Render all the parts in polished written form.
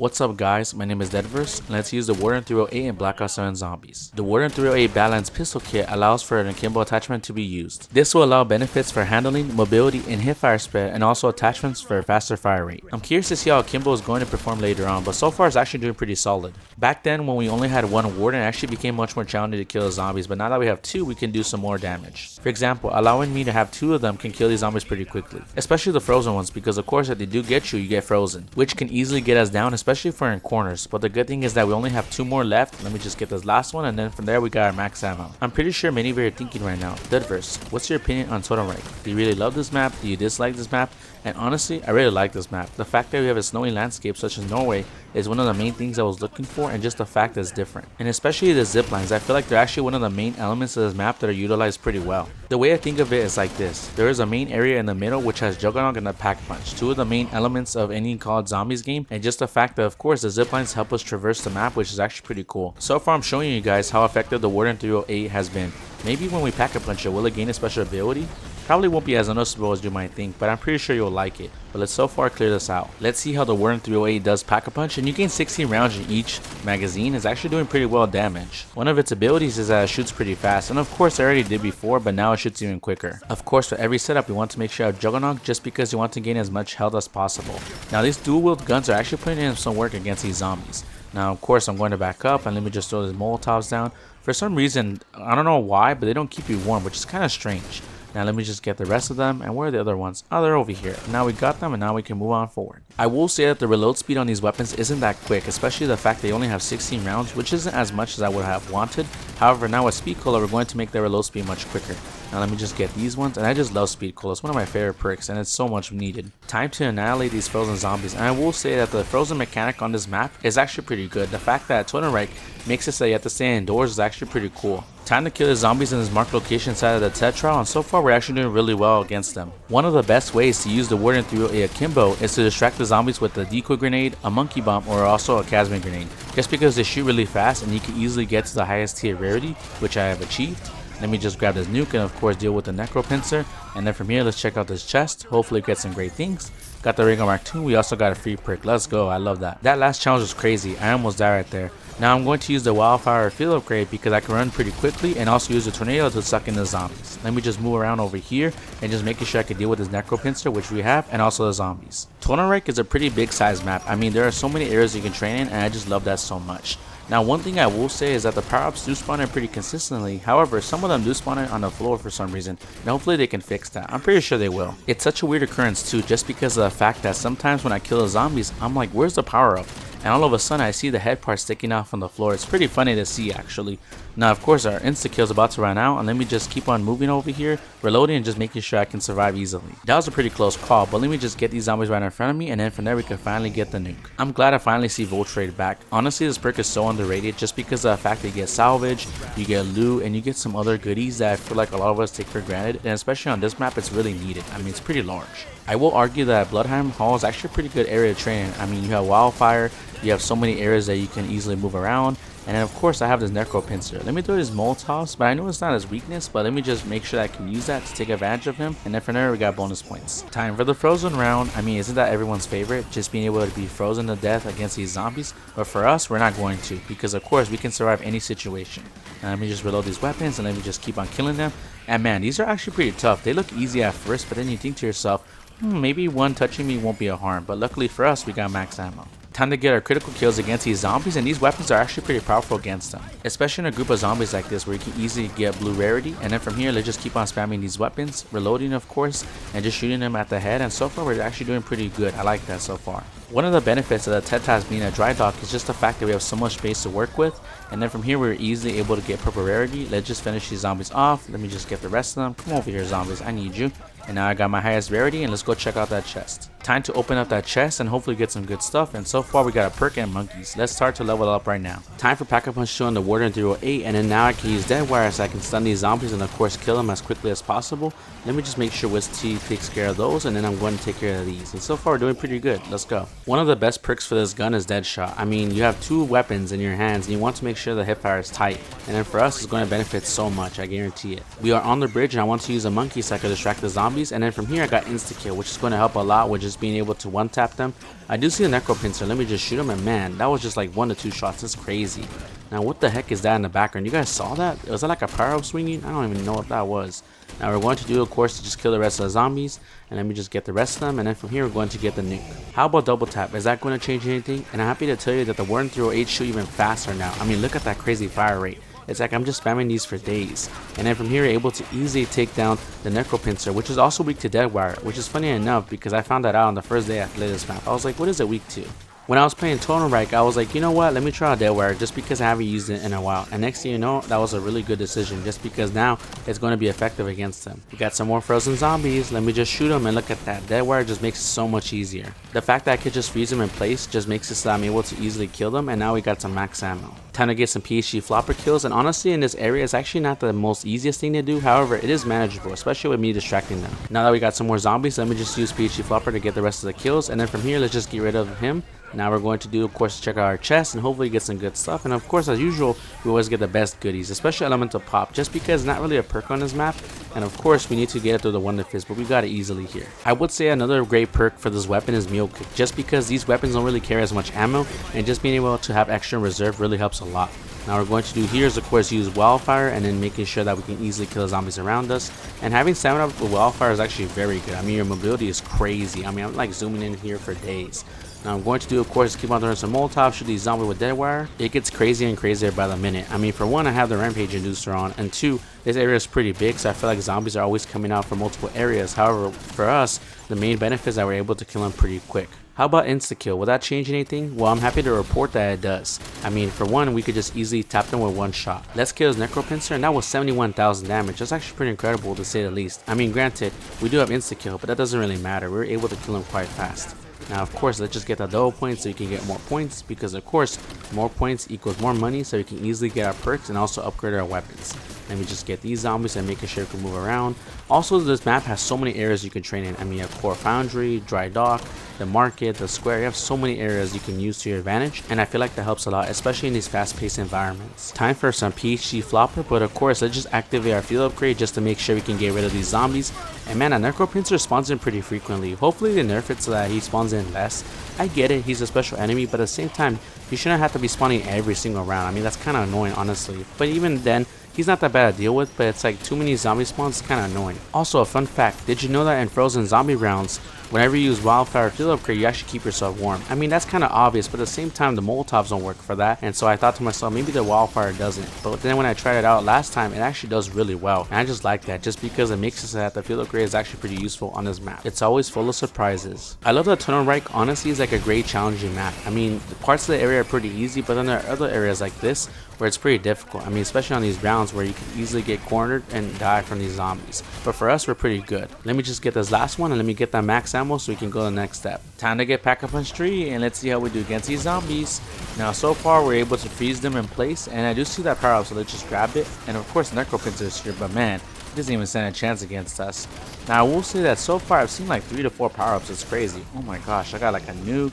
What's up guys, my name is DeadVerse, and let's use the Warden 308 in BO7 Zombies. The Warden 308 Badlands pistol kit allows for an Akimbo attachment to be used. This will allow benefits for handling, mobility, and hipfire spread, and also attachments for a faster fire rate. I'm curious to see how Akimbo is going to perform later on, but so far it's actually doing pretty solid. Back then when we only had one Warden, it actually became much more challenging to kill the zombies, but now that we have two, we can do some more damage. For example, allowing me to have two of them can kill these zombies pretty quickly, especially the frozen ones, because of course if they do get you, you get frozen, which can easily get us down, especially for in corners. But the good thing is that we only have two more left. Let me just get this last one, and then from there we got our max ammo. I'm pretty sure many of you are thinking right now, DeadVerse, what's your opinion on Totenreich? Do you really love this map? Do you dislike this map? And honestly, I really like this map. The fact that we have a snowy landscape such as Norway is one of the main things I was looking for, and just the fact that it's different. And especially the zip lines, I feel like they're actually one of the main elements of this map that are utilized pretty well. The way I think of it is like this. There is a main area in the middle which has Juggernaut and a Pack-A-Punch, two of the main elements of any COD Zombies game, and just the fact that of course the zip lines help us traverse the map, which is actually pretty cool. So far I'm showing you guys how effective the Warden 308 has been. Maybe when we Pack-A-Punch it, will it gain a special ability? Probably won't be as noticeable as you might think, but I'm pretty sure you'll like it. But let's so far clear this out. Let's see how the Warden 308 does Pack-A-Punch, and you gain 16 rounds in each magazine. Is actually doing pretty well damage. One of its abilities is that it shoots pretty fast, and of course I already did before, but now it shoots even quicker. Of course for every setup we want to make sure I have Juggernaut, just because you want to gain as much health as possible. Now these dual wield guns are actually putting in some work against these zombies. Now of course I'm going to back up, and let me just throw these Molotovs down. For some reason, I don't know why, but they don't keep you warm, which is kind of strange. Now let me just get the rest of them, and where are the other ones? Oh, they're over here. Now we got them, and now we can move on forward. I will say that the reload speed on these weapons isn't that quick, especially the fact they only have 16 rounds, which isn't as much as I would have wanted. However, now with Speed Cola, we're going to make the reload speed much quicker. Now let me just get these ones, and I just love Speed Cola. It's one of my favorite perks, and it's so much needed. Time to annihilate these frozen zombies, and I will say that the frozen mechanic on this map is actually pretty good. The fact that Totenreich makes it so you have to stay indoors is actually pretty cool. Time to kill the zombies in this marked location side of the Tetra, and so far we're actually doing really well against them. One of the best ways to use the Warden 308 Akimbo is to distract the zombies with a decoy grenade, a monkey bomb, or also a Casman grenade. Just because they shoot really fast and you can easily get to the highest tier rarity, which I have achieved. Let me just grab this nuke and of course deal with the necro pincer, and then from here let's check out this chest. Hopefully get some great things. Got the Ring of Mark 2, we also got a free perk. Let's go, I love that. That last challenge was crazy, I almost died right there. Now I'm going to use the Wildfire field upgrade because I can run pretty quickly, and also use the Tornado to suck in the zombies. Let me just move around over here and just making sure I can deal with this necro pincer, which we have, and also the zombies. Totenreich is a pretty big size map. I mean, there are so many areas you can train in, and I just love that so much. Now one thing I will say is that the power-ups do spawn in pretty consistently. However, some of them do spawn in on the floor for some reason, and hopefully they can fix that. I'm pretty sure they will. It's such a weird occurrence too, just because of the fact that sometimes when I kill the zombies, I'm like, where's the power-up? And all of a sudden I see the head part sticking out from the floor. It's pretty funny to see actually. Now of course our insta-kill is about to run out, and let me just keep on moving over here, reloading and just making sure I can survive easily. That was a pretty close call, but let me just get these zombies right in front of me, and then from there we can finally get the nuke. I'm glad I finally see Voltrade back. Honestly, this perk is so underrated just because of the fact that you get salvage, you get loot, and you get some other goodies that I feel like a lot of us take for granted, and especially on this map it's really needed. I mean, it's pretty large. I will argue that Bloodheim Hall is actually a pretty good area to train in. I mean, you have Wildfire, you have so many areas that you can easily move around, and then of course I have this necro pincer. Let me throw these Molotovs, but I know it's not his weakness, but let me just make sure that I can use that to take advantage of him, and then from there we got bonus points. Time for the frozen round. I mean, isn't that everyone's favorite, just being able to be frozen to death against these zombies? But for us, we're not going to, because of course we can survive any situation. Now let me just reload these weapons, and let me just keep on killing them. And man, these are actually pretty tough. They look easy at first, but then you think to yourself, maybe one touching me won't be a harm, but luckily for us we got max ammo. Time to get our critical kills against these zombies, and these weapons are actually pretty powerful against them, especially in a group of zombies like this where you can easily get blue rarity. And then from here let's just keep on spamming these weapons, reloading of course, and just shooting them at the head, and so far we're actually doing pretty good. I like that so far. One of the benefits of the Tetas being a dry dock is just the fact that we have so much space to work with, and then from here we're easily able to get purple rarity. Let's just finish these zombies off. Let me just get the rest of them. Come over here zombies, I need you. And now I got my highest rarity, and let's go check out that chest. Time to open up that chest and hopefully get some good stuff, and so far we got a perk and monkeys. Let's start to level up right now. Time for Pack-A-Punch 2 on the Warden 308, and then now I can use Deadwire so I can stun these zombies and of course kill them as quickly as possible. Let me just make sure Whiskey takes care of those, and then I'm going to take care of these. And so far we're doing pretty good. Let's go. One of the best perks for this gun is Deadshot. I mean, you have two weapons in your hands and you want to make sure the hipfire is tight, and then for us it's going to benefit so much, I guarantee it. We are on the bridge and I want to use a monkey so I can distract the zombies, and then from here I got insta-kill, which is going to help a lot, which is just being able to one tap them. I do see a necro pincer. Let me just shoot him, and man, that was just like 1 to 2 shots. That's crazy. Now what the heck is that in the background? You guys saw that? Was that like a power up swinging? I don't even know what that was. Now we're going to do, of course, to just kill the rest of the zombies, and let me just get the rest of them, and then from here we're going to get the nuke. How about double tap? Is that going to change anything? And I'm happy to tell you that the Warden 308 shoot even faster now. I mean, look at that crazy fire rate. It's like I'm just spamming these for days. And then from here, you're able to easily take down the necro pincer, which is also weak to dead wire, which is funny enough because I found that out on the first day I played this map. I was like, what is it weak to? When I was playing Totenreich, I was like, you know what, let me try out Deadwire just because I haven't used it in a while. And next thing you know, that was a really good decision just because now it's going to be effective against them. We got some more frozen zombies. Let me just shoot them, and look at that. Deadwire just makes it so much easier. The fact that I could just freeze them in place just makes it so I'm able to easily kill them, and now we got some max ammo. Time to get some PhD flopper kills, and honestly in this area it's actually not the most easiest thing to do. However, it is manageable, especially with me distracting them. Now that we got some more zombies, let me just use PhD flopper to get the rest of the kills, and then from here let's just get rid of him. Now we're going to do, of course, check out our chest and hopefully get some good stuff. And of course, as usual, we always get the best goodies, especially elemental pop, just because it's not really a perk on this map. And of course, we need to get it through the Wonder Fist, but we got it easily here. I would say another great perk for this weapon is Mule Kick, just because these weapons don't really carry as much ammo, and just being able to have extra in reserve really helps a lot. Now we're going to do here is, of course, use wildfire, and then making sure that we can easily kill the zombies around us. And having stamina with wildfire is actually very good. I mean, your mobility is crazy. I mean, I'm like zooming in here for days. Now I'm going to do, of course, keep on throwing some Molotov, shoot these zombies with dead wire. It gets crazier and crazier by the minute. I mean, for one, I have the rampage inducer on, and two, this area is pretty big, so I feel like zombies are always coming out from multiple areas. However, for us, the main benefit is that we're able to kill them pretty quick. How about insta-kill? Will that change anything? Well, I'm happy to report that it does. I mean, for one, we could just easily tap them with one shot. Let's kill his necro pincer, and that was 71,000 damage. That's actually pretty incredible to say the least. I mean, granted, we do have insta-kill, but that doesn't really matter. We were able to kill him quite fast. Now, of course, let's just get the double points so you can get more points, because of course, more points equals more money, so you can easily get our perks and also upgrade our weapons. Let me just get these zombies and making sure we can move around. Also, this map has so many areas you can train in. I mean, you have Core Foundry, Dry Dock, the market, the square. You have so many areas you can use to your advantage, and I feel like that helps a lot, especially in these fast-paced environments. Time for some PhD flopper, but of course, let's just activate our field upgrade just to make sure we can get rid of these zombies. And man, a necro pincer spawns in pretty frequently. Hopefully they nerf it so that he spawns in less. I get it, he's a special enemy, but at the same time, you shouldn't have to be spawning every single round. I mean, that's kind of annoying, honestly. But even then, he's not that bad to deal with, but it's like too many zombie spawns is kind of annoying. Also, a fun fact, did you know that in frozen zombie rounds, whenever you use wildfire field upgrade, you actually keep yourself warm? I mean, that's kind of obvious, but at the same time, the Molotovs don't work for that. And so I thought to myself, maybe the wildfire doesn't. But then when I tried it out last time, it actually does really well. And I just like that, just because it makes it so that the field upgrade is actually pretty useful on this map. It's always full of surprises. I love that Totenreich honestly is like a great challenging map. I mean, the parts of the area are pretty easy, but then there are other areas like this where it's pretty difficult. I mean, especially on these rounds where you can easily get cornered and die from these zombies. But for us, we're pretty good. Let me just get this last one, and let me get that max ammo so we can go to the next step. Time to get Pack-A-Punch 3, and let's see how we do against these zombies. Now, so far, we're able to freeze them in place, and I do see that power up, so let's just grab it. And of course, Necro Pincer is here, but man, he doesn't even stand a chance against us. Now, I will say that so far, I've seen like 3 to 4 power-ups. It's crazy. Oh my gosh, I got like a nuke,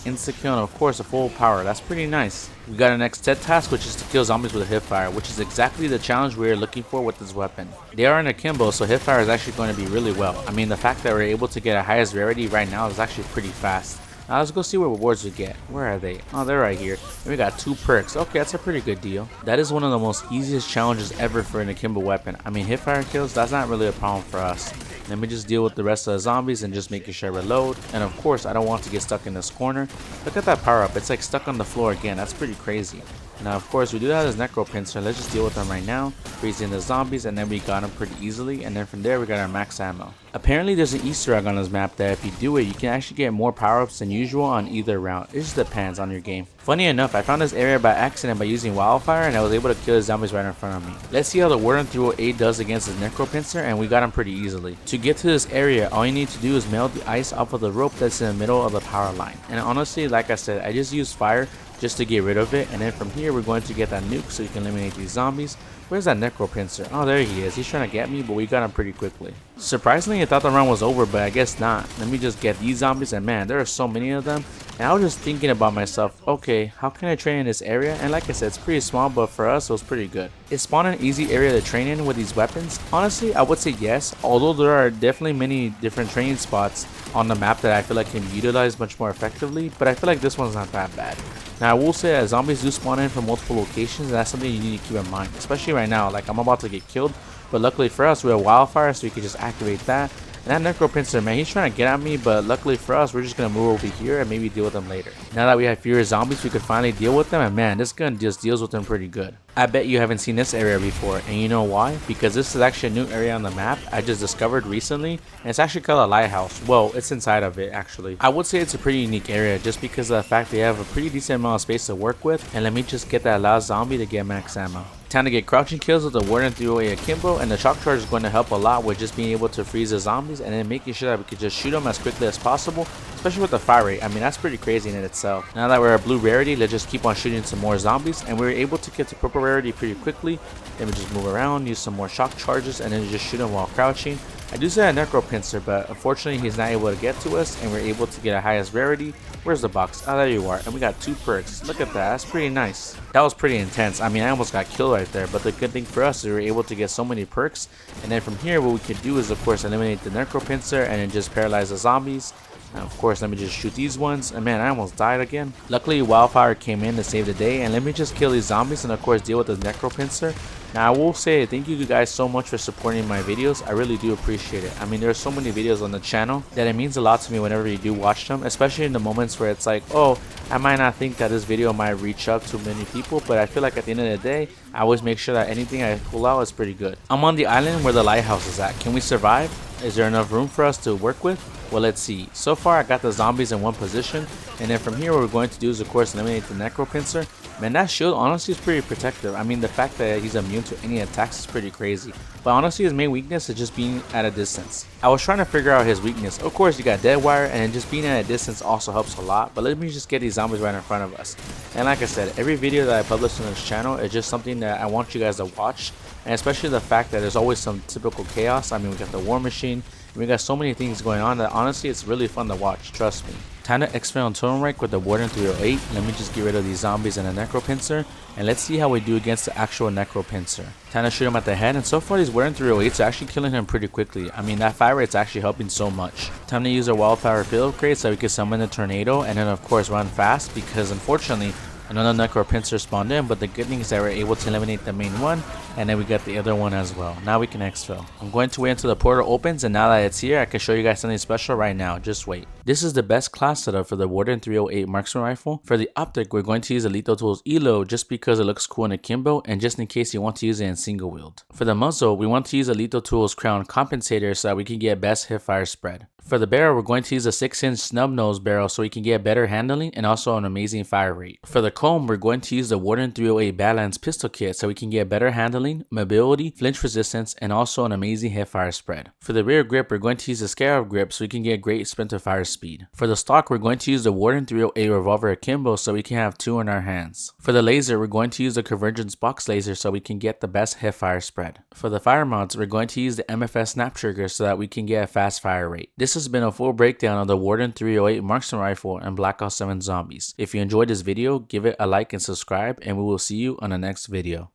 insta-kill, and of course a full power. That's pretty nice. We got our next set task, which is to kill zombies with a hipfire, which is exactly the challenge we're looking for with this weapon. They are in Akimbo, so hipfire is actually going to be really well. I mean, the fact that we're able to get a highest rarity right now is actually pretty fast. Now let's go see what rewards we get. Where are they? Oh, they're right here. And we got 2 perks. Okay, that's a pretty good deal. That is one of the most easiest challenges ever for an Akimbo weapon. I mean, hipfire kills, that's not really a problem for us. Let me just deal with the rest of the zombies and just making sure I reload. And of course, I don't want to get stuck in this corner. Look at that power up. It's like stuck on the floor again. That's pretty crazy. Now, of course, we do have this necro pincer. Let's just deal with them right now. Freezing the zombies, and then we got them pretty easily. And then from there, we got our max ammo. Apparently, there's an Easter egg on this map that if you do it, you can actually get more power-ups than usual on either round. It just depends on your game. Funny enough, I found this area by accident by using wildfire, and I was able to kill the zombies right in front of me. Let's see how the Warden 308 does against this necro pincer, and we got him pretty easily. To get to this area, all you need to do is melt the ice off of the rope that's in the middle of the power line. And honestly, like I said, I just used fire just to get rid of it, and then from here we're going to get that nuke so you can eliminate these zombies. Where's that necro pincer? Oh, there he is. He's trying to get me, but we got him pretty quickly. Surprisingly, I thought the round was over, but I guess not. Let me just get these zombies, and man, there are so many of them. And I was just thinking about myself, okay, how can I train in this area? And like I said, it's pretty small, but for us, it was pretty good. Is spawn an easy area to train in with these weapons? Honestly, I would say yes, although there are definitely many different training spots on the map that I feel like can be utilized much more effectively, but I feel like this one's not that bad. Now, I will say that zombies do spawn in from multiple locations, and that's something you need to keep in mind, especially right now. Like, I'm about to get killed, but luckily for us, we have wildfire, so we can just activate that. And that necro pincer, man, he's trying to get at me, but luckily for us, we're just going to move over here and maybe deal with them later. Now that we have fewer zombies, we could finally deal with them, and man, this gun just deals with them pretty good. I bet you haven't seen this area before, and you know why? Because this is actually a new area on the map I just discovered recently, and it's actually called a lighthouse. Well, it's inside of it actually. I would say it's a pretty unique area just because of the fact they have a pretty decent amount of space to work with, and let me just get that last zombie to get max ammo. Time to get crouching kills with the Warden 308 Akimbo, and the shock charge is going to help a lot with just being able to freeze the zombies and then making sure that we can just shoot them as quickly as possible, especially with the fire rate. I mean, that's pretty crazy in itself. Now that we're at blue rarity, let's just keep on shooting some more zombies, and we were able to get to purple rarity pretty quickly. Then we just move around, use some more shock charges, and then just shoot them while crouching. I do say a necro pincer, but unfortunately he's not able to get to us, and we're able to get a highest rarity. Where's the box? Oh, there you are. And we got 2 perks. Look at that. That's pretty nice. That was pretty intense. I mean, I almost got killed right there, but the good thing for us is we were able to get so many perks. And then from here, what we could do is, of course, eliminate the necro pincer and then just paralyze the zombies. And of course, let me just shoot these ones, and man, I almost died again. Luckily, wildfire came in to save the day, and let me just kill these zombies and of course deal with the necro pincer. Now, I will say thank you guys so much for supporting my videos. I really do appreciate it. I mean, there are so many videos on the channel that it means a lot to me whenever you do watch them, especially in the moments where it's like, oh, I might not think that this video might reach out to many people, but I feel like at the end of the day, I always make sure that anything I pull out is pretty good. I'm on the island where the lighthouse is at. Can we survive? Is there enough room for us to work with? Well, let's see. So far, I got the zombies in one position, and then from here, what we're going to do is, of course, eliminate the necro pincer. Man, that shield honestly is pretty protective. I mean, the fact that he's immune to any attacks is pretty crazy. But honestly, his main weakness is just being at a distance. I was trying to figure out his weakness. Of course, you got dead wire, and just being at a distance also helps a lot. But let me just get these zombies right in front of us. And like I said, every video that I publish on this channel is just something that I want you guys to watch. And especially the fact that there's always some typical chaos. I mean, we got the war machine. We got so many things going on that honestly it's really fun to watch, trust me. Time to exfil on Totenreich with the Warden 308. Let me just get rid of these zombies and a necro pincer, and let's see how we do against the actual necro pincer. Time to shoot him at the head, and so far these Warden 308s are actually killing him pretty quickly. I mean, that fire rate's actually helping so much. Time to use our wildfire field crate so we can summon the tornado and then of course run fast, because unfortunately another necro pincer spawned in, but the good thing is that we're able to eliminate the main one, and then we got the other one as well. Now we can exfil. I'm going to wait until the portal opens, and now that it's here, I can show you guys something special right now. Just wait. This is the best class setup for the Warden 308 marksman rifle. For the optic, we're going to use the lethal tools ELO just because it looks cool in akimbo, and just in case you want to use it in single wield. For the muzzle, we want to use a lethal tools crown compensator so that we can get best hip fire spread. For the barrel, we're going to use a 6-inch snub nose barrel so we can get better handling and also an amazing fire rate. For the comb, we're going to use the Warden 308 Badlands pistol kit so we can get better handling, mobility, flinch resistance, and also an amazing hip fire spread. For the rear grip, we're going to use the Scarab grip so we can get great sprint to fire speed. For the stock, we're going to use the Warden 308 Revolver Akimbo so we can have 2 in our hands. For the laser, we're going to use the Convergence box laser so we can get the best hip fire spread. For the fire mounts, we're going to use the MFS snap trigger so that we can get a fast fire rate. This has been a full breakdown of the Warden 308 marksman rifle and BO7 Zombies. If you enjoyed this video, give it a like and subscribe, and we will see you on the next video.